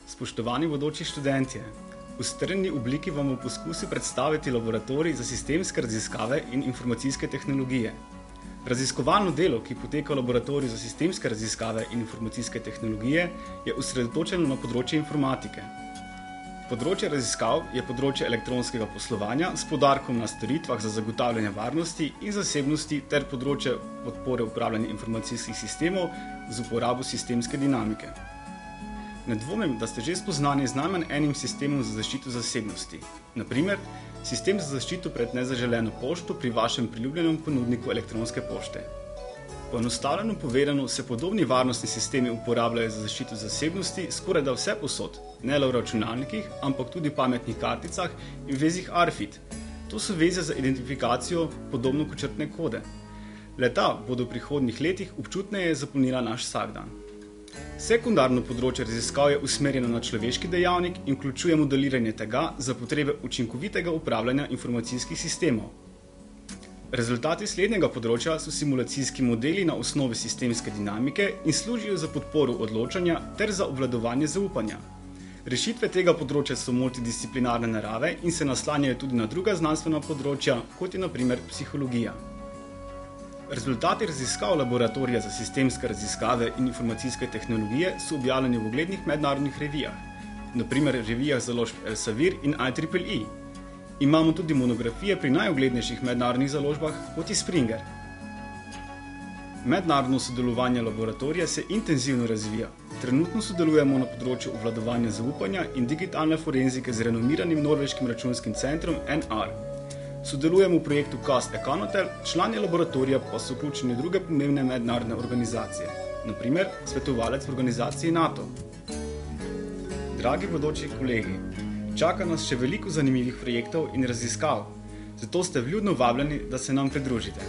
Spoštovani bodoči študentje, v strnjeni obliki vam bom poskusil predstaviti laboratorij za sistemske raziskave in informacijske tehnologije. Raziskovalno delo, ki poteka v laboratoriju za sistemske raziskave in informacijske tehnologije, je osredotočeno na področje informatike. Področje raziskav je področje elektronskega poslovanja s poudarkom na storitvah za zagotavljanje varnosti in zasebnosti ter področje podpore upravljanja informacijskih sistemov z uporabo sistemske dinamike. Ne dvomim, da ste že spoznani z najmanj enim sistemom za zaščito zasebnosti. Na primer, sistem za zaščito pred nezaželeno pošto pri vašem priljubljenem ponudniku elektronske pošte. Poenostavljeno povedano se podobni varnostni sistemi uporabljajo za zaščito zasebnosti skorajda vse povsod, ne le v računalnikih, ampak tudi pametnih karticah in vezih RFID. To so veze za identifikacijo podobno kot črtne kode. Le-ta bodo v prihodnjih letih občutneje zapolnila naš vsakdan. Sekundarno področje raziskav je usmerjeno na človeški dejavnik in vključuje modeliranje tega za potrebe učinkovitega upravljanja informacijskih sistemov. Rezultati slednjega področja so simulacijski modeli na osnovi sistemske dinamike in služijo za podporo odločanja ter za obvladovanje zaupanja. Rešitve tega področja so multidisciplinarne narave in se naslanjajo tudi na druga znanstvena področja, kot je na primer psihologija. Rezultati raziskav laboratorija za sistemske raziskave in informacijske tehnologije so objavljeni v uglednih mednarodnih revijah, na primer revijah založb Elsevier in IEEE. Imamo tudi monografije pri najuglednejših mednarodnih založbah, kot je Springer. Mednarodno sodelovanje laboratorija se intenzivno razvija. Trenutno sodelujemo na področju obvladovanja zaupanja in digitalne forenzike z renomiranim norveškim računskim centrom NR. Sodelujemo v projektu Cast Econotel, člani laboratorija pa so vključeni v druge pomembne mednarodne organizacije, na primer svetovalec v organizaciji NATO. Dragi bodoči kolegi, čaka nas še veliko zanimivih projektov in raziskav, zato ste vljudno vabljeni, da se nam pridružite.